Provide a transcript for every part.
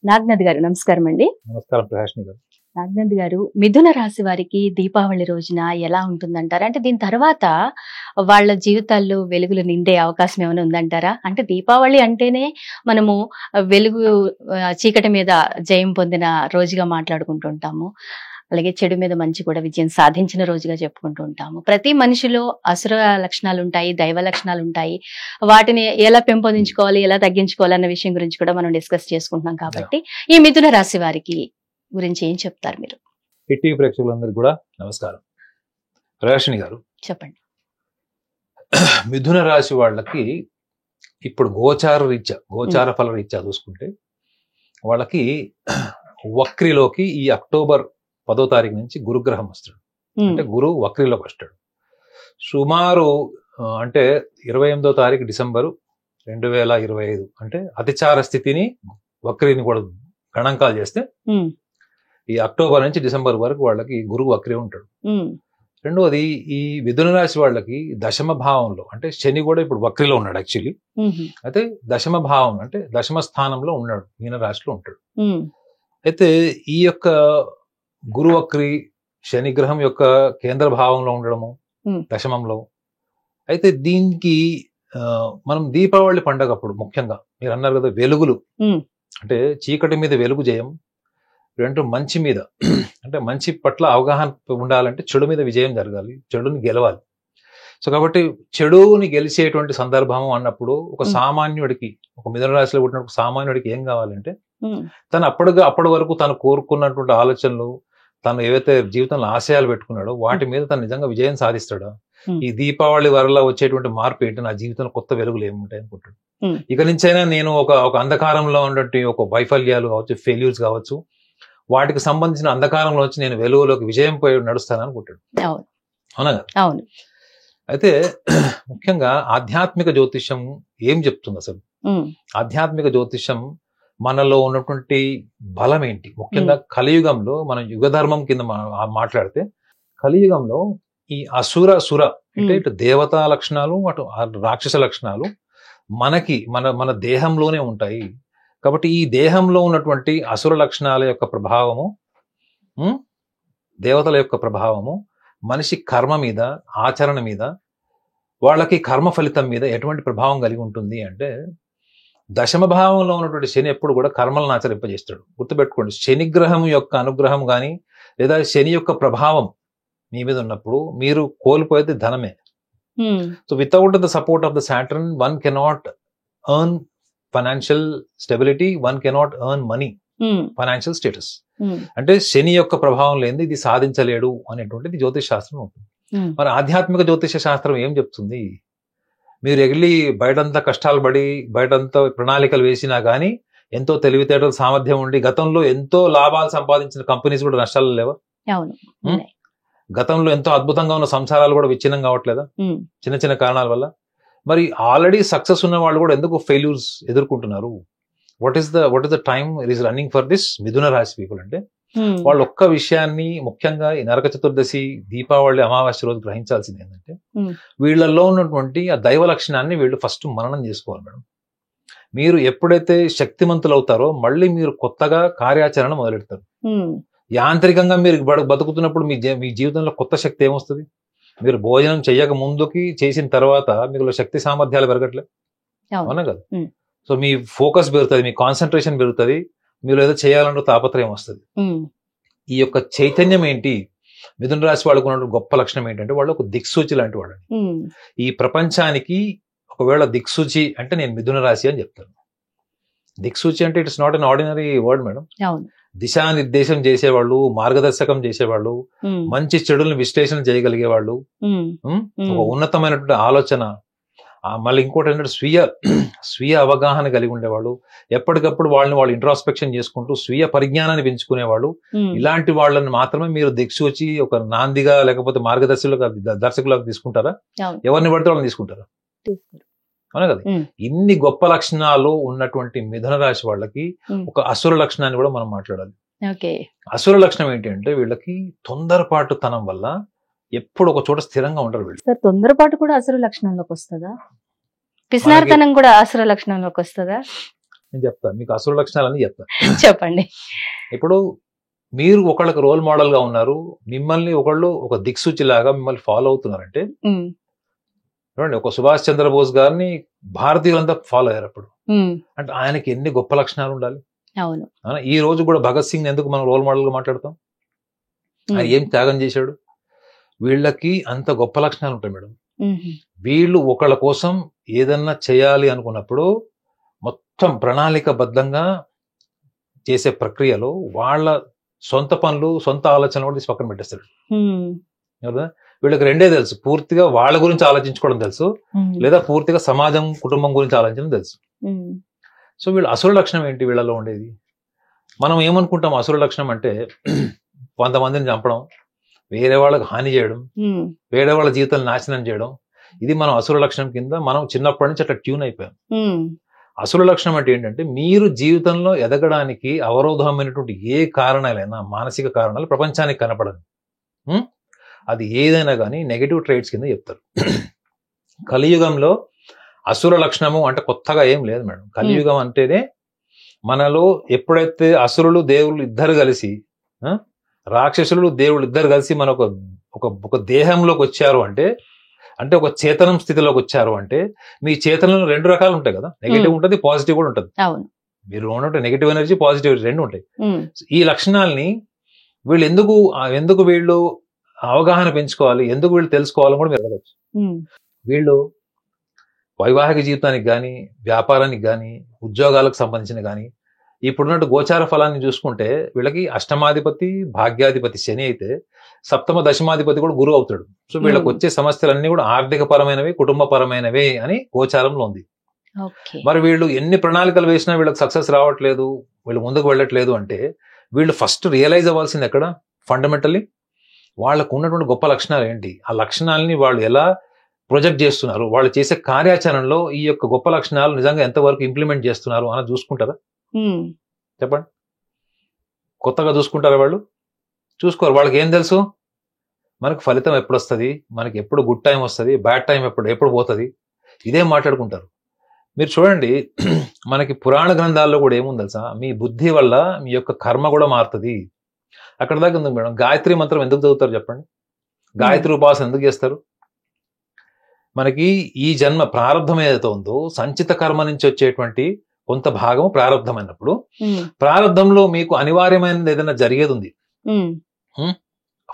నాగనాథ్ గారు నమస్కారం అండి. నమస్కారం ప్రహాష్ని గారు. నాగనాథ్ గారు, మిథున రాశి వారికి దీపావళి రోజున ఎలా ఉంటుందంటారా? అంటే దీని తర్వాత వాళ్ళ జీవితాల్లో వెలుగులు నిండే అవకాశం ఏమైనా ఉందంటారా? అంటే దీపావళి అంటేనే మనము వెలుగు చీకటి మీద జయం పొందిన రోజుగా మాట్లాడుకుంటూ ఉంటాము. అలాగే చెడు మీద మంచి కూడా విజయం సాధించిన రోజుగా చెప్పుకుంటూ ఉంటాము. ప్రతి మనిషిలో అసుర లక్షణాలు ఉంటాయి, దైవ లక్షణాలు ఉంటాయి. వాటిని ఎలా పెంపొందించుకోవాలి, ఎలా తగ్గించుకోవాలి అన్న విషయం గురించి కూడా మనం డిస్కస్ చేసుకుంటున్నాం కాబట్టి ఈ మిథున రాశి వారికి గురించి ఏం చెప్తారు మీరు? టీవీ ప్రేక్షకులందరికీ కూడా నమస్కారం. ప్రహాష్ని గారు, చెప్పండి. మిథున రాశి వాళ్ళకి ఇప్పుడు గోచార ఫల రీత్యా చూసుకుంటే వాళ్ళకి వక్రిలోకి ఈ అక్టోబర్ 10వ తారీఖు నుంచి గురుగ్రహం వస్తాడు. అంటే గురువు వక్రిలోకి వస్తాడు. సుమారు అంటే 28వ తారీఖు డిసెంబరు 2025 అంటే అతిచార స్థితిని వక్రిని కూడా గణాంకాలు చేస్తే ఈ అక్టోబర్ నుంచి డిసెంబర్ వరకు వాళ్ళకి గురువు వక్రి ఉంటాడు. రెండవది, ఈ మిథున రాశి వాళ్ళకి దశమ భావంలో అంటే శని కూడా ఇప్పుడు వక్రిలో ఉన్నాడు యాక్చువల్లీ. అయితే దశమ భావం అంటే దశమ స్థానంలో ఉన్నాడు, మీన రాశిలో ఉంటాడు. అయితే ఈ యొక్క గురు వక్రి శని గ్రహం యొక్క కేంద్ర భావంలో ఉండడము దశమంలో. అయితే దీనికి మనం దీపావళి పండగ అప్పుడు ముఖ్యంగా మీరు అన్నారు కదా వెలుగులు, అంటే చీకటి మీద వెలుగు జయం, రెండు మంచి మీద అంటే మంచి పట్ల అవగాహన ఉండాలంటే చెడు మీద విజయం జరగాలి, చెడుని గెలవాలి. సో కాబట్టి చెడుని గెలిచేటువంటి సందర్భం అన్నప్పుడు ఒక సామాన్యుడికి, ఒక మిథున రాశిలో పుట్టినప్పుడు సామాన్యుడికి ఏం కావాలంటే తను అప్పటి వరకు తను కోరుకున్నటువంటి ఆలోచనలు, తను ఏవైతే జీవితంలో ఆశయాలు పెట్టుకున్నాడో వాటి మీద తను నిజంగా విజయం సాధిస్తాడా, ఈ దీపావళి వరలో వచ్చేటువంటి మార్పు ఏంటి, నా జీవితంలో కొత్త వెలుగులు ఏముంటాయి అనుకుంటాడు. ఇక నుంచైనా నేను ఒక అంధకారంలో ఉన్నటువంటి ఒక వైఫల్యాలు కావచ్చు, ఫెయిల్యూర్స్ కావచ్చు, వాటికి సంబంధించిన అంధకారంలో వచ్చి నేను వెలుగులోకి విజయం పోయి నడుస్తాను అనుకుంటాడు. అవునా కదా? అవును. అయితే ముఖ్యంగా ఆధ్యాత్మిక జ్యోతిష్యం ఏం చెప్తుంది అసలు? ఆధ్యాత్మిక జ్యోతిష్యం మనలో ఉన్నటువంటి బలం ఏంటి? ముఖ్యంగా కలియుగంలో మనం యుగ ధర్మం కింద మాట్లాడితే కలియుగంలో ఈ సుర అంటే ఇటు దేవతా లక్షణాలు అటు రాక్షస లక్షణాలు మనకి మన దేహంలోనే ఉంటాయి. కాబట్టి ఈ దేహంలో ఉన్నటువంటి అసుర లక్షణాల యొక్క ప్రభావము, దేవతల యొక్క ప్రభావము మనిషి కర్మ మీద, ఆచరణ మీద, వాళ్ళకి కర్మ ఫలితం మీద ఎటువంటి ప్రభావం కలిగి ఉంటుంది అంటే దశమ భావంలో ఉన్నటువంటి శని ఎప్పుడు కూడా కర్మలను ఆచరింపజేస్తాడు. గుర్తుపెట్టుకోండి, శని గ్రహం యొక్క అనుగ్రహం కానీ లేదా శని యొక్క ప్రభావం మీ మీద ఉన్నప్పుడు మీరు కోల్పోయేది ధనమే. So without the support of the Saturn one cannot earn financial stability, one cannot earn money, financial status. అంటే శని యొక్క ప్రభావం లేనిది ఇది సాధించలేడు అనేటువంటిది జ్యోతిష్ శాస్త్రం ఉంటుంది. మరి ఆధ్యాత్మిక జ్యోతిష శాస్త్రం ఏం చెప్తుంది? మీరు ఎగిలి బయటంతా కష్టాలు పడి బయటంతా ప్రణాళికలు వేసినా కానీ ఎంతో తెలివితేటలు సామర్థ్యం ఉండి గతంలో ఎంతో లాభాలు సంపాదించిన కంపెనీస్ కూడా నష్టాలు లేవా? గతంలో ఎంతో అద్భుతంగా ఉన్న సంసారాలు కూడా విచ్ఛిన్నం కావట్లేదా చిన్న చిన్న కారణాల వల్ల? మరి ఆల్రెడీ సక్సెస్ ఉన్న వాళ్ళు కూడా ఎందుకు ఫెయిల్యూర్స్ ఎదుర్కొంటున్నారు? What is the time is running for this మిథున రాశి పీపుల్ అంటే వాళ్ళు ఒక్క విషయాన్ని ముఖ్యంగా ఈ నరక చతుర్దశి, దీపావళి, అమావాస్య రోజు గ్రహించాల్సింది ఏంటంటే వీళ్ళల్లో ఉన్నటువంటి ఆ దైవ లక్షణాన్ని వీళ్ళు ఫస్ట్ మననం చేసుకోవాలి మేడం. మీరు ఎప్పుడైతే శక్తిమంతులు అవుతారో మళ్ళీ మీరు కొత్తగా కార్యాచరణ మొదలెడతారు. యాంత్రికంగా మీరు బతుకుతున్నప్పుడు మీ జీవితంలో కొత్త శక్తి ఏమొస్తుంది? మీరు భోజనం చెయ్యక ముందుకి చేసిన తర్వాత మీకు శక్తి సామర్థ్యాలు పెరగట్లే, అవునా కదా? సో మీ ఫోకస్ పెరుగుతుంది, మీ కాన్సన్ట్రేషన్ పెరుగుతుంది, మీరు ఏదో చేయాలన్న తాపత్రయం వస్తుంది. ఈ యొక్క చైతన్యం ఏంటి? మిథున రాశి వాళ్ళకు ఉన్న గొప్ప లక్షణం ఏంటంటే వాళ్ళు ఒక దిక్సూచి లాంటి వాళ్ళని. ఈ ప్రపంచానికి ఒకవేళ దిక్సూచి అంటే నేను మిథున రాశి అని చెప్తాను. దిక్సూచి అంటే it's not an ordinary word madam. దిశానిర్దేశం చేసేవాళ్ళు, మార్గదర్శకం చేసేవాళ్ళు, మంచి చెడులను విశ్లేషణ చేయగలిగే వాళ్ళు, ఒక ఉన్నతమైనటువంటి ఆలోచన, మళ్ళీ ఇంకోటి ఏంటంటే స్వీయ అవగాహన కలిగి ఉండేవాళ్ళు, ఎప్పటికప్పుడు వాళ్ళు ఇంట్రాస్పెక్షన్ చేసుకుంటూ స్వీయ పరిజ్ఞానాన్ని పెంచుకునేవాళ్ళు. ఇలాంటి వాళ్ళని మాత్రమే మీరు దిక్సూచి ఒక నాందిగా లేకపోతే దర్శకులకు తీసుకుంటారా? ఎవరిని పడితే వాళ్ళని తీసుకుంటారా? అవునా కదా? ఇన్ని గొప్ప లక్షణాలు ఉన్నటువంటి మిథున రాశి వాళ్ళకి ఒక అసుర లక్షణాన్ని కూడా మనం మాట్లాడాలి. అసుర లక్షణం ఏంటి అంటే వీళ్ళకి తొందరపాటుతనం వల్ల ఎప్పుడు ఒక చోట స్థిరంగా ఉండరు వీళ్ళు. తొందరపాటు కూడా అసుర లక్షణంలోకి వస్తుందా? పిసినారితనం కూడా అసుర లక్షణంలోకి వస్తుందా? నేను చెప్తాను మీకు అసుర లక్షణాలని చెప్తాను. చెప్పండి. ఇప్పుడు మీరు ఒకళ్ళకి రోల్ మోడల్ గా ఉన్నారు, మిమ్మల్ని ఒకళ్ళు ఒక దిక్సూచి లాగా మిమ్మల్ని ఫాలో అవుతున్నారంటే, చూడండి ఒక సుభాష్ చంద్రబోస్ గారిని భారతీయులంతా ఫాలో అయ్యారు అప్పుడు. అంటే ఆయనకి ఎన్ని గొప్ప లక్షణాలు ఉండాలి. అవును. ఈ రోజు కూడా భగత్ సింగ్ ఎందుకు మనం రోల్ మోడల్ గా మాట్లాడతాం? ఆయన ఏం త్యాగం చేశాడు? వీళ్ళకి అంత గొప్ప లక్షణాలు ఉంటాయి మేడం. వీళ్ళు ఒకళ్ళ కోసం ఏదన్నా చేయాలి అనుకున్నప్పుడు మొత్తం ప్రణాళికబద్ధంగా చేసే ప్రక్రియలో వాళ్ళ సొంత పనులు, సొంత ఆలోచనలు కూడా తీసి పక్కన పెట్టేస్తాడు. వీళ్ళకి రెండే తెలుసు, పూర్తిగా వాళ్ళ గురించి ఆలోచించుకోవడం తెలుసు, లేదా పూర్తిగా సమాజం, కుటుంబం గురించి ఆలోచించడం తెలుసు. సో వీళ్ళ అసుర లక్షణం ఏంటి వీళ్ళలో ఉండేది? మనం ఏమనుకుంటాం అసుర లక్షణం అంటే కొంతమందిని చంపడం, వేరే వాళ్ళకి హాని చేయడం, వేరే వాళ్ళ జీవితాలు నాశనం చేయడం. ఇది మనం అసుర లక్షణం కింద మనం చిన్నప్పటి నుంచి అట్లా ట్యూన్ అయిపోయాం. అసుర లక్షణం అంటే ఏంటంటే మీరు జీవితంలో ఎదగడానికి అవరోధమైనటువంటి ఏ కారణాలైనా, మానసిక కారణాలు ప్రపంచానికి కనపడదు. అది ఏదైనా కానీ నెగటివ్ ట్రైట్స్ కింద చెప్తారు. కలియుగంలో అసుర లక్షణము అంటే కొత్తగా ఏం లేదు మేడం. కలియుగం అంటేనే మనలో ఎప్పుడైతే అసురులు దేవుళ్ళు ఇద్దరు కలిసి, రాక్షసులు దేవుళ్ళు ఇద్దరు కలిసి మన ఒక దేహంలోకి వచ్చారు అంటే ఒక చేతనం స్థితిలోకి వచ్చారు అంటే, మీ చేతనంలో రెండు రకాలు ఉంటాయి కదా, నెగిటివ్ ఉంటుంది, పాజిటివ్ కూడా ఉంటుంది. మీరు ఉన్నట్టు నెగిటివ్ ఎనర్జీ, పాజిటివ్ ఎనర్జీ రెండు ఉంటాయి. ఈ లక్షణాలని వీళ్ళు ఎందుకు వీళ్ళు అవగాహన పెంచుకోవాలి, ఎందుకు వీళ్ళు తెలుసుకోవాలని కూడా మీరు అడగచ్చు. వీళ్ళు వైవాహిక జీవితానికి కానీ, వ్యాపారానికి కానీ, ఉద్యోగాలకు సంబంధించిన కానీ, ఇప్పుడున్నట్టు గోచార ఫలాన్ని చూసుకుంటే వీళ్ళకి అష్టమాధిపతి, భాగ్యాధిపతి శని అయితే సప్తమ దశమాధిపతి కూడా గురువు అవుతాడు. సో వీళ్ళకి వచ్చే సమస్యలన్నీ కూడా ఆర్థిక పరమైనవి, కుటుంబ పరమైనవే అని గోచారంలో ఉంది. మరి వీళ్ళు ఎన్ని ప్రణాళికలు వేసినా వీళ్ళకి సక్సెస్ రావట్లేదు, వీళ్ళు ముందుకు వెళ్ళట్లేదు అంటే వీళ్ళు ఫస్ట్ రియలైజ్ అవ్వాల్సింది ఎక్కడ, ఫండమెంటల్లీ వాళ్ళకు ఉన్నటువంటి గొప్ప లక్షణాలు ఏంటి, ఆ లక్షణాలని వాళ్ళు ఎలా ప్రొజెక్ట్ చేస్తున్నారు, వాళ్ళు చేసే కార్యాచరణలో ఈ యొక్క గొప్ప లక్షణాలు నిజంగా ఎంతవరకు ఇంప్లిమెంట్ చేస్తున్నారు అని చూసుకుంటారా? చెప్పండి. కొత్తగా చూసుకుంటారా వాళ్ళు? చూసుకోరు. వాళ్ళకి ఏం తెలుసు, మనకు ఫలితం ఎప్పుడు వస్తుంది, మనకి ఎప్పుడు గుడ్ టైం వస్తుంది, బ్యాడ్ టైం ఎప్పుడు పోతుంది, ఇదే మాట్లాడుకుంటారు. మీరు చూడండి, మనకి పురాణ గ్రంథాల్లో కూడా ఏముంది తెలుసా, మీ బుద్ధి వల్ల మీ యొక్క కర్మ కూడా మారుతుంది. అక్కడ దాకా ఉంది మేడం. గాయత్రి మంత్రం ఎందుకు చదువుతారు చెప్పండి? గాయత్రి ఉపాసన ఎందుకు చేస్తారు? మనకి ఈ జన్మ ప్రారంభం ఏదైతే ఉందో, సంచిత కర్మ నుంచి వచ్చేటువంటి కొంత భాగం ప్రారంభమైనప్పుడు, ప్రారంభంలో మీకు అనివార్యమైనది ఏదైనా జరిగేది ఉంది,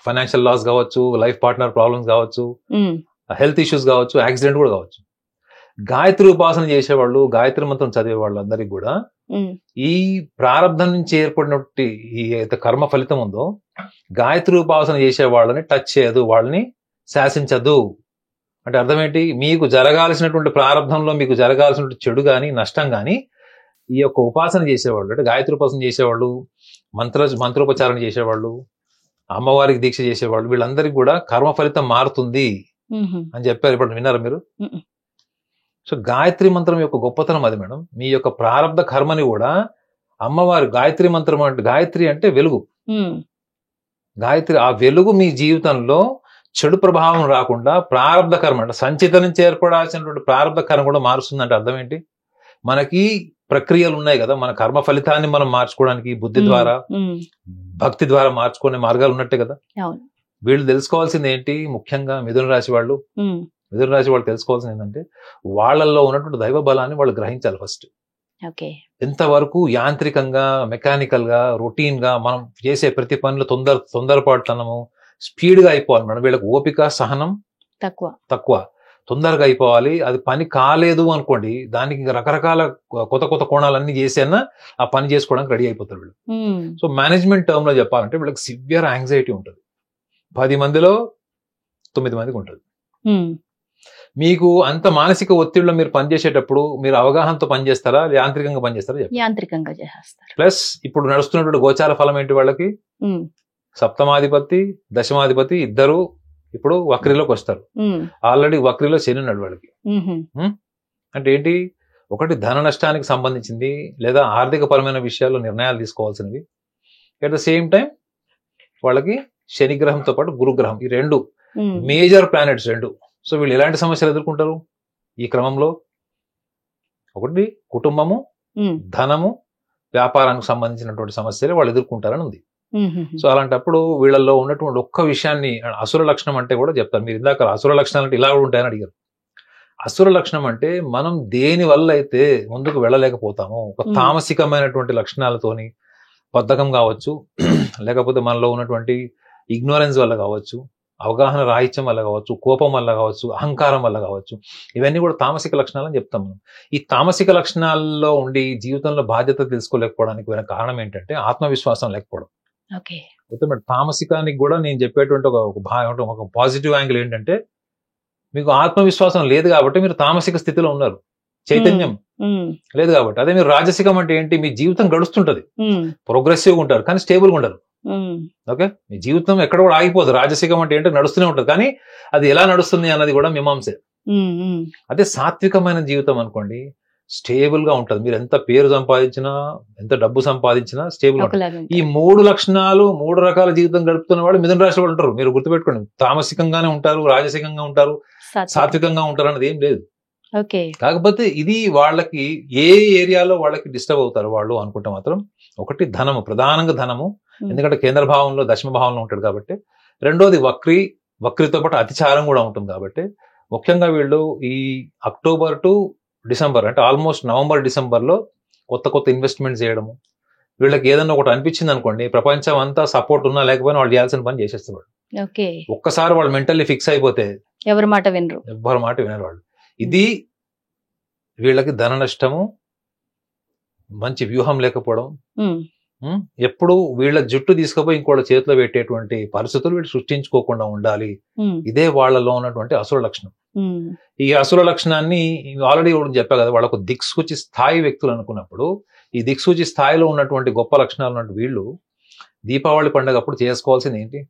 ఫైనాన్షియల్ లాస్ కావచ్చు, లైఫ్ పార్ట్నర్ ప్రాబ్లమ్స్ కావచ్చు, హెల్త్ ఇష్యూస్ కావచ్చు, యాక్సిడెంట్ కూడా కావచ్చు. గాయత్రి ఉపాసన చేసేవాళ్ళు, గాయత్రి మంత్రం చదివే వాళ్ళందరికీ కూడా ఈ ప్రారంభం నుంచి ఏర్పడినటువంటి ఈ కర్మ ఫలితం ఉందో, గాయత్రి ఉపాసన చేసే వాళ్ళని టచ్ చేయదు, వాళ్ళని శాసించదు. అంటే అర్థం ఏంటి, మీకు జరగాల్సినటువంటి ప్రారంభంలో మీకు జరగాల్సినటువంటి చెడు గాని, నష్టం గాని ఈ యొక్క ఉపాసన చేసేవాళ్ళు, అంటే గాయత్రి ఉపాసన చేసేవాళ్ళు, మంత్రోపచారణ చేసేవాళ్ళు, అమ్మవారికి దీక్ష చేసేవాళ్ళు, వీళ్ళందరికీ కూడా కర్మ ఫలితం మారుతుంది అని చెప్పారు. ఇప్పుడు విన్నారా మీరు? సో గాయత్రి మంత్రం యొక్క గొప్పతనం అది మేడం. మీ యొక్క ప్రారంభ కర్మని కూడా అమ్మవారి గాయత్రి మంత్రం అంటే, గాయత్రి అంటే వెలుగు, గాయత్రి ఆ వెలుగు మీ జీవితంలో చెడు ప్రభావం రాకుండా ప్రారంభ కర్మ అంటే సంచిత నుంచి ఏర్పడాల్సినటువంటి ప్రారంభ కర్మ కూడా మారుస్తుందంటే అర్థం ఏంటి, మనకి ప్రక్రియలు ఉన్నాయి కదా, మన కర్మ ఫలితాన్ని మనం మార్చుకోవడానికి బుద్ధి ద్వారా, భక్తి ద్వారా మార్చుకునే మార్గాలు ఉన్నట్టే కదా. వీళ్ళు తెలుసుకోవాల్సింది ఏంటి, ముఖ్యంగా మిథున రాశి వాళ్ళు తెలుసుకోవాల్సింది ఏంటంటే, వాళ్ళల్లో ఉన్నటువంటి దైవ బలాన్ని వాళ్ళు గ్రహించాలి ఫస్ట్. ఎంతవరకు యాంత్రికంగా, మెకానికల్ గా, రొటీన్ గా మనం చేసే ప్రతి పనులు తొందరపాటుతనము, స్పీడ్ గా అయిపోవాలి మేడం. వీళ్ళకి ఓపిక, సహనం తక్కువ, తొందరగా అయిపోవాలి. అది పని కాలేదు అనుకోండి, దానికి ఇంకా రకరకాల కొత్త కోణాలన్నీ చేసేనా ఆ పని చేసుకోవడానికి రెడీ అయిపోతారు వీళ్ళు. సో మేనేజ్మెంట్ టర్మ్ లో చెప్పాలంటే వీళ్ళకి సివియర్ యాంగ్జైటీ ఉంటుంది. 10 మందిలో 9 మందికి ఉంటుంది. మీకు అంత మానసిక ఒత్తిడిలో మీరు పనిచేసేటప్పుడు మీరు అవగాహనతో పనిచేస్తారా, యాంత్రికంగా పనిచేస్తారా? యాంత్రికంగా చేస్తారు. ప్లస్ ఇప్పుడు నడుస్తున్నటువంటి గోచార ఫలం ఏంటి, వాళ్ళకి సప్తమాధిపతి, దశమాధిపతి ఇద్దరు ఇప్పుడు వక్రీలోకి వస్తారు. ఆల్రెడీ వక్రీలో శని ఉన్నాడు వాళ్ళకి. అంటే ఏంటి, ఒకటి ధన నష్టానికి సంబంధించింది, లేదా ఆర్థిక పరమైన విషయాల్లో నిర్ణయాలు తీసుకోవాల్సినవి. అట్ ద సేమ్ టైం వాళ్ళకి శని గ్రహంతో పాటు గురుగ్రహం, ఈ రెండు మేజర్ ప్లానెట్స్ రెండు. సో వీళ్ళు ఎలాంటి సమస్యలు ఎదుర్కొంటారు ఈ క్రమంలో? ఒకటి కుటుంబము, ధనము, వ్యాపారానికి సంబంధించినటువంటి సమస్యలు వాళ్ళు ఎదుర్కొంటారని ఉంది. సో అలాంటప్పుడు వీళ్ళల్లో ఉన్నటువంటి ఒక్క విషయాన్ని అసుర లక్షణం అంటే కూడా చెప్తారు. మీరు ఇందాక అసుర లక్షణాలు అంటే ఇలా కూడా ఉంటాయని అడిగారు. అసుర లక్షణం అంటే మనం దేని వల్ల అయితే ముందుకు వెళ్ళలేకపోతామో, ఒక తామసికమైనటువంటి లక్షణాలతోని, బద్ధకం కావచ్చు, లేకపోతే మనలో ఉన్నటువంటి ఇగ్నోరెన్స్ వల్ల కావచ్చు, అవగాహన రాహిత్యం వల్ల కావచ్చు, కోపం వల్ల కావచ్చు, అహంకారం వల్ల కావచ్చు, ఇవన్నీ కూడా తామసిక లక్షణాలు అని చెప్తాం మనం. ఈ తామసిక లక్షణాల్లో ఉండి జీవితంలో బాధ్యత తెలుసుకోలేకపోవడానికి వెనక కారణం ఏంటంటే ఆత్మవిశ్వాసం లేకపోవడం. తామసికానికి కూడా నేను చెప్పేటువంటి ఒక పాజిటివ్ యాంగిల్ ఏంటంటే, మీకు ఆత్మవిశ్వాసం లేదు కాబట్టి మీరు తామసిక స్థితిలో ఉన్నారు, చైతన్యం లేదు కాబట్టి. అదే మీరు రాజసికం అంటే ఏంటి, మీ జీవితం గడుస్తుంటది, ప్రోగ్రెసివ్ ఉంటారు కానీ స్టేబుల్ గా ఉండరు. ఓకే, మీ జీవితం ఎక్కడ కూడా ఆగిపోదు. రాజసికం అంటే ఏంటో నడుస్తూనే ఉంటది, కానీ అది ఎలా నడుస్తుంది అన్నది కూడా మీమాంసే. అదే సాత్వికమైన జీవితం అనుకోండి, స్టేబుల్ గా ఉంటది. మీరు ఎంత పేరు సంపాదించినా, ఎంత డబ్బు సంపాదించినా స్టేబుల్ గా. ఈ 3 లక్షణాలు, 3 రకాల జీవితం గడుపుతున్న వాళ్ళు మిథున రాశి వాళ్ళు ఉంటారు. మీరు గుర్తుపెట్టుకోండి, తామసికంగానే ఉంటారు, రాజసికంగా ఉంటారు, సాత్వికంగా ఉంటారు అన్నది ఏం లేదు. కాకపోతే ఇది వాళ్ళకి ఏ ఏరియాలో వాళ్ళకి డిస్టర్బ్ అవుతారు వాళ్ళు అనుకుంటే మాత్రం, ఒకటి ధనము, ప్రధానంగా ధనము, ఎందుకంటే కేంద్ర భావంలో దశమ భావంలో ఉంటాడు కాబట్టి. రెండోది వక్రితో పాటు అతిచారం కూడా ఉంటుంది కాబట్టి, ముఖ్యంగా వీళ్ళు ఈ అక్టోబర్ టు డిసెంబర్ అంటే ఆల్మోస్ట్ నవంబర్ డిసెంబర్ లో కొత్త ఇన్వెస్ట్మెంట్ చేయడము. వీళ్ళకి ఏదన్నా ఒకటి అనిపించింది అనుకోండి, ప్రపంచం అంతా సపోర్ట్ ఉన్నా లేకపోయినా వాళ్ళు చేయాల్సిన పని చేసేస్తారు. ఒక్కసారి వాళ్ళు మెంటల్లీ ఫిక్స్ అయిపోతే ఎవరి మాట వినరు వాళ్ళు. ఇది వీళ్ళకి ధన నష్టము, మంచి వ్యూహం లేకపోవడం, ఎప్పుడు వీళ్ళ జుట్టు తీసుకుపోయి ఇంకోళ్ళ చేతిలో పెట్టేటువంటి పరిస్థితులు వీళ్ళు సృష్టించుకోకుండా ఉండాలి. ఇదే వాళ్ళలో ఉన్నటువంటి అసుర లక్షణం. ఈ అసుర లక్షణాన్ని ఆల్రెడీ చెప్పా కదా, వాళ్ళకు దిక్సూచి స్థాయి వ్యక్తులు అనుకున్నప్పుడు, ఈ దిక్సూచి స్థాయిలో ఉన్నటువంటి గొప్ప లక్షణాలు ఉన్నట్టు వీళ్ళు దీపావళి పండుగ అప్పుడు చేసుకోవాల్సింది ఏంటి,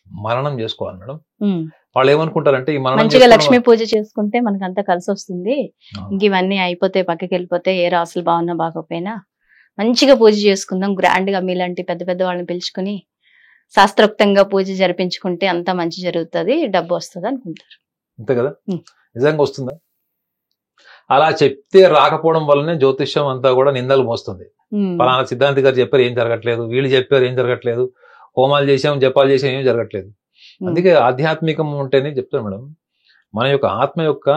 మరణం చేసుకోవాలి మేడం. వాళ్ళు ఏమనుకుంటారంటే, ఈ మంచిగా లక్ష్మీ పూజ చేసుకుంటే మనకు అంతా కలిసి వస్తుంది, ఇంక ఇవన్నీ అయిపోతే పక్కకి వెళ్ళిపోతే ఏ రాసులు బాగున్నా బాగోపోయినా మంచిగా పూజ చేసుకుందాం, గ్రాండ్ గా మీలాంటి పెద్ద పెద్ద వాళ్ళని పిలుచుకుని శాస్త్రోక్తంగా పూజ జరిపించుకుంటే అంతా మంచి జరుగుతుంది, డబ్బు వస్తుంది అనుకుంటారు. అంతే కదా, నిజంగా వస్తుందా? అలా చెప్తే రాకపోవడం వల్లనే జ్యోతిష్యం అంతా కూడా నిందలు మోస్తుంది. పలానా సిద్ధాంతి గారు చెప్పారు ఏం జరగట్లేదు, వీళ్ళు చెప్పారు ఏం జరగట్లేదు, హోమాలు చేసాం, జపాలు చేసాం, ఏం జరగట్లేదు. అందుకే ఆధ్యాత్మికం ఉంటేనే చెప్తాను మేడం, మన యొక్క ఆత్మ యొక్క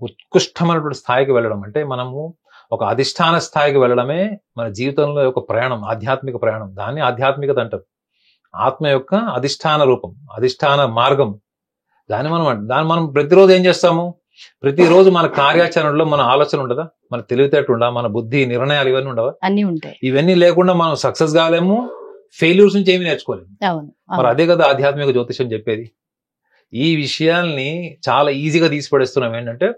ఉత్కృష్టమైనటువంటి స్థాయికి వెళ్ళడం అంటే, మనము ఒక అధిష్టాన స్థాయికి వెళ్ళడమే మన జీవితంలో యొక్క ప్రయాణం, ఆధ్యాత్మిక ప్రయాణం. దాన్ని ఆధ్యాత్మికత అంటారు. ఆత్మ యొక్క అధిష్టాన రూపం, అధిష్టాన మార్గం. దాన్ని మనం ప్రతిరోజు ఏం చేస్తాము, ప్రతిరోజు మన కార్యాచరణలో మన ఆలోచన ఉండదా, మన తెలివితేటలు ఉండవా, మన బుద్ధి, నిర్ణయాలు ఇవన్నీ ఉండవా? అన్ని ఉంటాయి. ఇవన్నీ లేకుండా మనం సక్సెస్ కాలేము, ఫెయిల్యూర్స్ నుంచి ఏమి నేర్చుకోలేము. మరి అదే కదా ఆధ్యాత్మిక జ్యోతిషం చెప్పేది. ఈ విషయాల్ని చాలా ఈజీగా తీసిపడేస్తున్నాం. ఏంటంటే,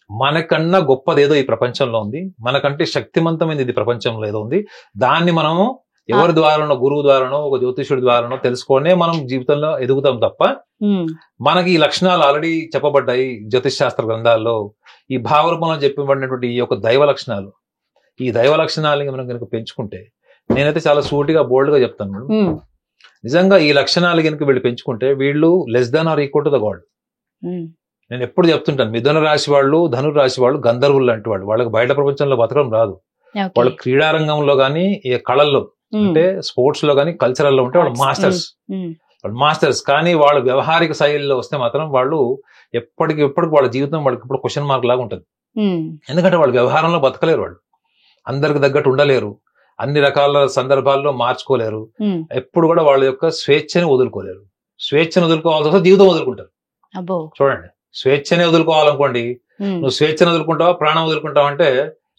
మనకన్నా గొప్పదేదో ఈ ప్రపంచంలో ఉంది, మనకంటే శక్తివంతమైనది ఇది ప్రపంచంలో ఏదో ఉంది, దాన్ని మనము ఎవరి ద్వారానో, గురువు ద్వారానో, ఒక జ్యోతిష్యుడి ద్వారానో తెలుసుకొనే మనం జీవితంలో ఎదుగుతాం తప్ప, మనకి ఈ లక్షణాలు ఆల్రెడీ చెప్పబడ్డాయి జ్యోతిష్ శాస్త్ర గ్రంథాల్లో. ఈ భావరూపంలో చెప్పబడినటువంటి ఈ యొక్క దైవ లక్షణాలు, ఈ దైవ లక్షణాలని మనం కనుక పెంచుకుంటే, నేనైతే చాలా సూటిగా బోల్డ్ గా చెప్తాను మేడం, నిజంగా ఈ లక్షణాలు కనుక వీళ్ళు పెంచుకుంటే వీళ్ళు less than or equal to the God. నేను ఎప్పుడు చెప్తుంటాను, మిథున రాశి వాళ్ళు, ధనుర్ రాశి వాళ్ళు గంధర్వులు లాంటి వాళ్ళు. వాళ్ళకి బయట ప్రపంచంలో బతకడం రాదు. వాళ్ళు క్రీడారంగంలో గానీ, ఏ కళల్లో అంటే స్పోర్ట్స్ లో గానీ, కల్చరల్ లో ఉంటే వాళ్ళు మాస్టర్స్. కానీ వాళ్ళు వ్యవహారిక శైలిలో వస్తే మాత్రం వాళ్ళు ఎప్పటికి వాళ్ళ జీవితం వాళ్ళకి ఇప్పుడు క్వశ్చన్ మార్క్ లాగా ఉంటుంది. ఎందుకంటే వాళ్ళు వ్యవహారంలో బతకలేరు, వాళ్ళు అందరికి తగ్గట్టు ఉండలేరు, అన్ని రకాల సందర్భాల్లో మార్చుకోలేరు, ఎప్పుడు కూడా వాళ్ళ యొక్క స్వేచ్ఛని వదులుకోలేరు. స్వేచ్ఛను వదులుకోవాల్సి వస్తే జీవితం వదులుకుంటారు. చూడండి, స్వేచ్ఛనే వదులుకోవాలనుకోండి, నువ్వు స్వేచ్ఛను వదులుకుంటావా, ప్రాణం వదులుకుంటావా అంటే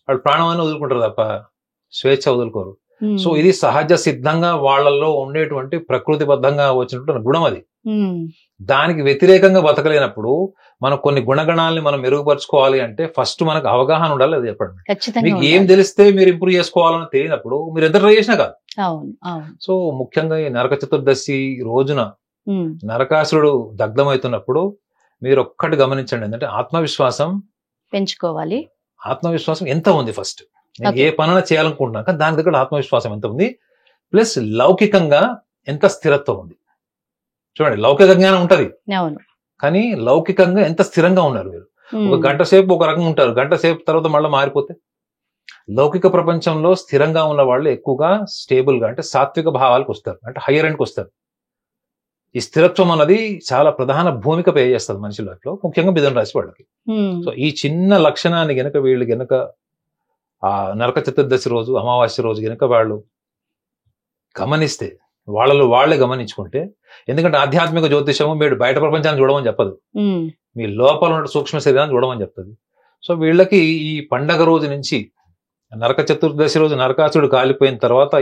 వాళ్ళు ప్రాణాన్ని వదులుకుంటారు తప్ప స్వేచ్ఛ వదులుకోరు. సో ఇది సహజ సిద్ధంగా వాళ్ళల్లో ఉండేటువంటి ప్రకృతిబద్ధంగా వచ్చినటువంటి గుణం అది. దానికి వ్యతిరేకంగా బతకలేనప్పుడు మనం కొన్ని గుణగణాలని మనం మెరుగుపరుచుకోవాలి అంటే ఫస్ట్ మనకు అవగాహన ఉండాలి. అది చెప్పండి, మీకు ఏం తెలిస్తే మీరు ఇంప్రూవ్ చేసుకోవాలని తెలియనప్పుడు మీరు ఎంత ట్రై చేసినా కాదు. సో ముఖ్యంగా ఈ నరక చతుర్దశి రోజున నరకాసురుడు దగ్ధమవుతున్నప్పుడు మీరు ఒక్కటి గమనించండి, ఏంటంటే ఆత్మవిశ్వాసం పెంచుకోవాలి. ఆత్మవిశ్వాసం ఎంత ఉంది, ఫస్ట్ నేను ఏ పనులు చేయాలనుకుంటున్నాక దాని దగ్గర ఆత్మవిశ్వాసం ఎంత ఉంది, ప్లస్ లౌకికంగా ఎంత స్థిరత్వం ఉంది. చూడండి, లౌకిక జ్ఞానం ఉంటది కానీ లౌకికంగా ఎంత స్థిరంగా ఉన్నారు మీరు. ఒక గంట సేపు ఒక రకంగా ఉంటారు, గంట సేపు తర్వాత మళ్ళీ మారిపోతే లౌకిక ప్రపంచంలో స్థిరంగా ఉన్న వాళ్ళు ఎక్కువగా స్టేబుల్ గా అంటే సాత్విక భావాలకు వస్తారు, అంటే హయ్యర్ ఎండ్కి వస్తారు. ఈ స్థిరత్వం అన్నది చాలా ప్రధాన భూమిక ప్లే చేస్తుంది మనిషి లైఫ్ లో, ముఖ్యంగా మిథున రాశి వాళ్ళకి. సో ఈ చిన్న లక్షణాన్ని గనక వీళ్ళు గనక ఆ నరక చతుర్దశి రోజు, అమావాస్య రోజు గనక వాళ్ళు గమనిస్తే, వాళ్ళలో వాళ్ళే గమనించుకుంటే, ఎందుకంటే ఆధ్యాత్మిక జ్యోతిషము మీరు బయట ప్రపంచాన్ని చూడమని చెప్పదు, మీ లోపల ఉన్న సూక్ష్మ శరీరాన్ని చూడమని చెప్తుంది. సో వీళ్ళకి ఈ పండగ రోజు నుంచి నరక చతుర్దశి రోజు నరకాసురుడు కాలిపోయిన తర్వాత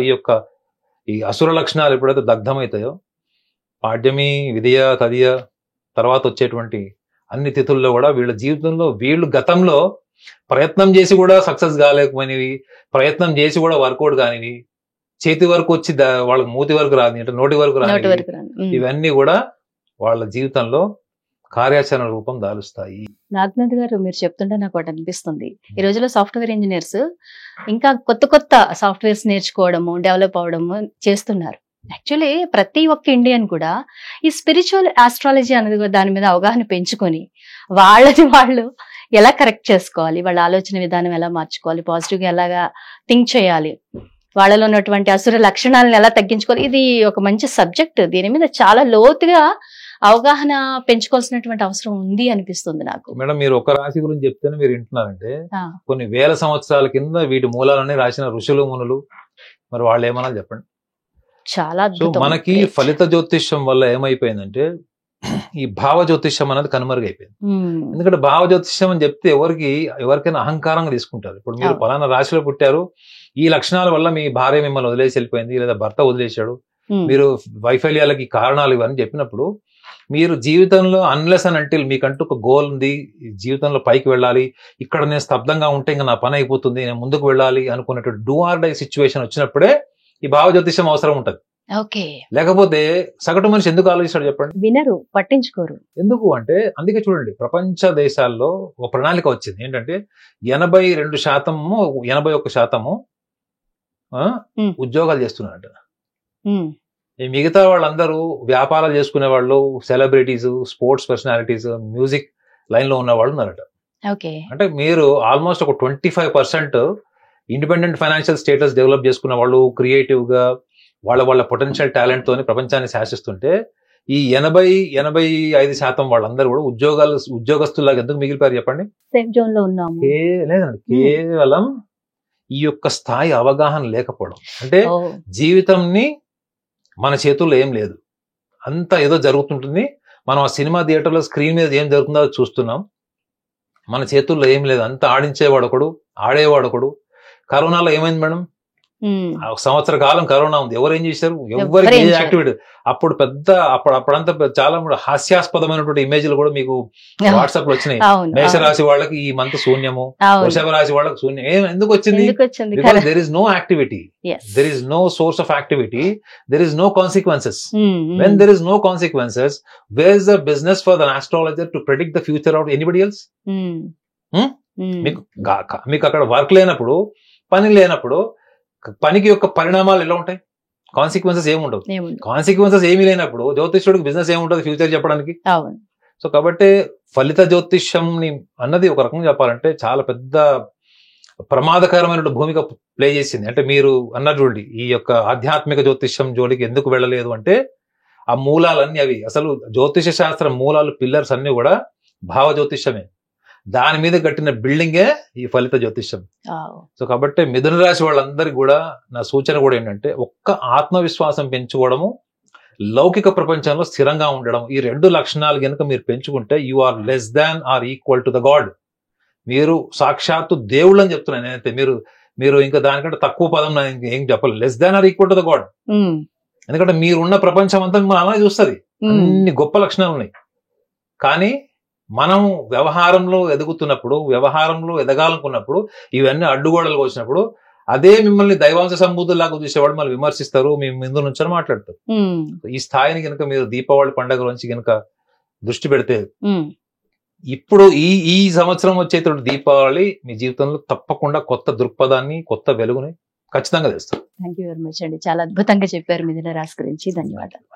ఈ అసుర లక్షణాలు ఎప్పుడైతే దగ్ధమవుతాయో, పాడ్యమి, విధియ, తదియ తర్వాత వచ్చేటువంటి అన్ని తిథుల్లో కూడా వీళ్ళ జీవితంలో వీళ్ళు గతంలో ప్రయత్నం చేసి కూడా సక్సెస్ కాలేకపోయినవి, ప్రయత్నం చేసి కూడా వర్కౌట్ కానివి, చేతి వరకు వచ్చి వాళ్ళకి మూతి వరకు రాని, అంటే నోటి వరకు రాని, ఇవన్నీ కూడా వాళ్ళ జీవితంలో కార్యాచరణ రూపం దాలుస్తాయి. నాగనాథ్ గారు, మీరు చెప్తుంటే నాకు ఒకటి అనిపిస్తుంది, ఈ రోజులో సాఫ్ట్వేర్ ఇంజనీర్స్ ఇంకా కొత్త కొత్త సాఫ్ట్వేర్స్ నేర్చుకోవడము, డెవలప్ అవడము చేస్తున్నారు. యాక్చువల్లీ ప్రతి ఒక్క ఇండియన్ కూడా ఈ స్పిరిచువల్ ఆస్ట్రాలజీ అనేది దాని మీద అవగాహన పెంచుకొని వాళ్ళని వాళ్ళు ఎలా కరెక్ట్ చేసుకోవాలి, వాళ్ళ ఆలోచన విధానం ఎలా మార్చుకోవాలి, పాజిటివ్గా ఎలాగా థింక్ చేయాలి, వాళ్ళలో ఉన్నటువంటి అసుర లక్షణాలను ఎలా తగ్గించుకోవాలి, ఇది ఒక మంచి సబ్జెక్ట్. దీని మీద చాలా లోతుగా అవగాహన పెంచుకోవాల్సినటువంటి అవసరం ఉంది అనిపిస్తుంది నాకు. మేడం, మీరు ఒక రాశి గురించి చెప్తేనే మీరు వింటున్నారంటే, కొన్ని వేల సంవత్సరాల కింద వీటి మూలాలన్నీ రాసిన ఋషులు మునులు, మరి వాళ్ళు ఏమన్నా చెప్పండి. చాలా మనకి ఫలిత జ్యోతిష్యం వల్ల ఏమైపోయిందంటే, ఈ భావ జ్యోతిష్యం అనేది కనుమరుగైపోయింది. ఎందుకంటే భావ జ్యోతిష్యం అని చెప్తే ఎవరికైనా అహంకారంగా తీసుకుంటారు. ఇప్పుడు మీరు పలానా రాశిలో పుట్టారు, ఈ లక్షణాల వల్ల మీ భార్య మిమ్మల్ని వదిలేసి వెళ్ళిపోయింది, లేదా భర్త వదిలేశాడు, మీరు వైఫల్యాలకి కారణాలు ఇవన్నీ చెప్పినప్పుడు, మీరు జీవితంలో అన్లెస్ అండ్ అంటిల్ మీకంటూ ఒక గోల్ ఉంది, జీవితంలో పైకి వెళ్ళాలి, ఇక్కడ నేను స్తబ్దంగా ఉంటే ఇంకా నా పని అయిపోతుంది, నేను ముందుకు వెళ్ళాలి అనుకున్నట్టు డూ ఆర్ డై సిచ్యువేషన్ వచ్చినప్పుడే ఈ భావ జ్యోతిష్యం అవసరం ఉంటది. లేకపోతే సగటు మనిషి ఎందుకు ఆలోచిస్తాడు చెప్పండి? వినరు, పట్టించుకోరు. ఎందుకు అంటే, అందుకే చూడండి, ప్రపంచ దేశాల్లో ఒక ప్రణాళిక వచ్చింది ఏంటంటే 82%, 81% ఉద్యోగాలు చేస్తున్నారట. ఈ మిగతా వాళ్ళందరూ వ్యాపారాలు చేసుకునే వాళ్ళు, celebrities, sports personalities, music line లో ఉన్న వాళ్ళు ఉన్నారట. అంటే మీరు ఆల్మోస్ట్ ఒక 25% ఇండిపెండెంట్ ఫైనాన్షియల్ స్టేటస్ డెవలప్ చేసుకున్న వాళ్ళు, క్రియేటివ్ గా వాళ్ళ పొటెన్షియల్ టాలెంట్ తోని ప్రపంచాన్ని శాసిస్తుంటే, ఈ 80-85% వాళ్ళందరూ కూడా ఉద్యోగస్తులాగా ఎందుకు మిగిలిపోయారు చెప్పండి? సేఫ్ జోన్ లో ఉన్నాము. లేదండి, కేవలం ఈ యొక్క స్థాయి అవగాహన లేకపోవడం. అంటే జీవితంని మన చేతుల్లో ఏం లేదు, అంతా ఏదో జరుగుతుంటుంది, మనం ఆ సినిమా థియేటర్లో స్క్రీన్ మీద ఏం జరుగుతుందో చూస్తున్నాం, మన చేతుల్లో ఏం లేదు, అంతా ఆడించేవాడొకడు, ఆడేవాడొకడు. కరోనాలో ఏమైంది మేడం? సంవత్సర కాలం కరోనా ఉంది, ఎవరు ఏం చేశారు? ఎవరికి ఏ యాక్టివిటీ. అప్పుడంతా చాలా హాస్యాస్పదమైనటువంటి ఇమేజ్లు కూడా మీకు వాట్సాప్ లో వచ్చినాయి. మేషరాశి వాళ్ళకి ఈ మంత్ శూన్యము, వృషభ రాశి వాళ్ళకి శూన్యం. ఎందుకు వచ్చింది? Because there is no activity, there is no source of activity, there is no consequences. When there is no consequences, where is the business for the astrologer to predict the future of anybody else? మీకు అక్కడ work లేనప్పుడు, పని లేనప్పుడు, పనికి యొక్క పరిణామాలు ఎలా ఉంటాయి? కాన్సిక్వెన్సెస్ ఏముండవు. కాన్సిక్వెన్సెస్ ఏమీ లేనప్పుడు జ్యోతిష్యుడికి బిజినెస్ ఏముంటుంది ఫ్యూచర్ చెప్పడానికి? సో కాబట్టి ఫలిత జ్యోతిష్యం అన్నది ఒక రకంగా చెప్పాలంటే చాలా పెద్ద ప్రమాదకరమైన భూమిక ప్లే చేసింది. అంటే మీరు అన్నారు చూడండి, ఈ యొక్క ఆధ్యాత్మిక జ్యోతిష్యం జోలికి ఎందుకు వెళ్ళలేదు అంటే, ఆ మూలాలన్నీ అవి అసలు జ్యోతిష శాస్త్ర మూలాలు, పిల్లర్స్ అన్ని కూడా భావ జ్యోతిష్యమే. దాని మీద కట్టిన బిల్డింగే ఈ ఫలిత జ్యోతిష్యం. సో కాబట్టి మిథున రాశి వాళ్ళందరికీ కూడా నా సూచన కూడా ఏంటంటే, ఒక్క ఆత్మవిశ్వాసం పెంచుకోవడము, లౌకిక ప్రపంచంలో స్థిరంగా ఉండడం, ఈ 2 లక్షణాలు కనుక మీరు పెంచుకుంటే you are less than or equal to the god. మీరు సాక్షాత్తు దేవుళ్ళు అని చెప్తున్నాను నేనైతే. మీరు ఇంకా దానికంటే తక్కువ పదం ఏం చెప్పలేదు. Less than or equal to the God. ఎందుకంటే మీరున్న ప్రపంచం అంతా మిమ్మల్ని అలానే చూస్తుంది, అన్ని గొప్ప లక్షణాలు ఉన్నాయి. కానీ మనం వ్యవహారంలో ఎదుగుతున్నప్పుడు, వ్యవహారంలో ఎదగాలనుకున్నప్పుడు, ఇవన్నీ అడ్డుగోడలకు వచ్చినప్పుడు, అదే మిమ్మల్ని దైవాంశ సంబూతుల్లాగా చూసేవాడు మళ్ళీ విమర్శిస్తారు, మీ ముందు నుంచి మాట్లాడతారు. ఈ స్థాయిని కనుక మీరు దీపావళి పండుగ నుంచి కనుక దృష్టి పెడితే, ఇప్పుడు ఈ సంవత్సరం వచ్చేటువంటి దీపావళి మీ జీవితంలో తప్పకుండా కొత్త దృక్పథాన్ని, కొత్త వెలుగుని ఖచ్చితంగా తెస్తారు. థ్యాంక్ యూ వెరీ మచ్ అండి, చాలా అద్భుతంగా చెప్పారు మిథున రాశి గురించి. ధన్యవాదాలు.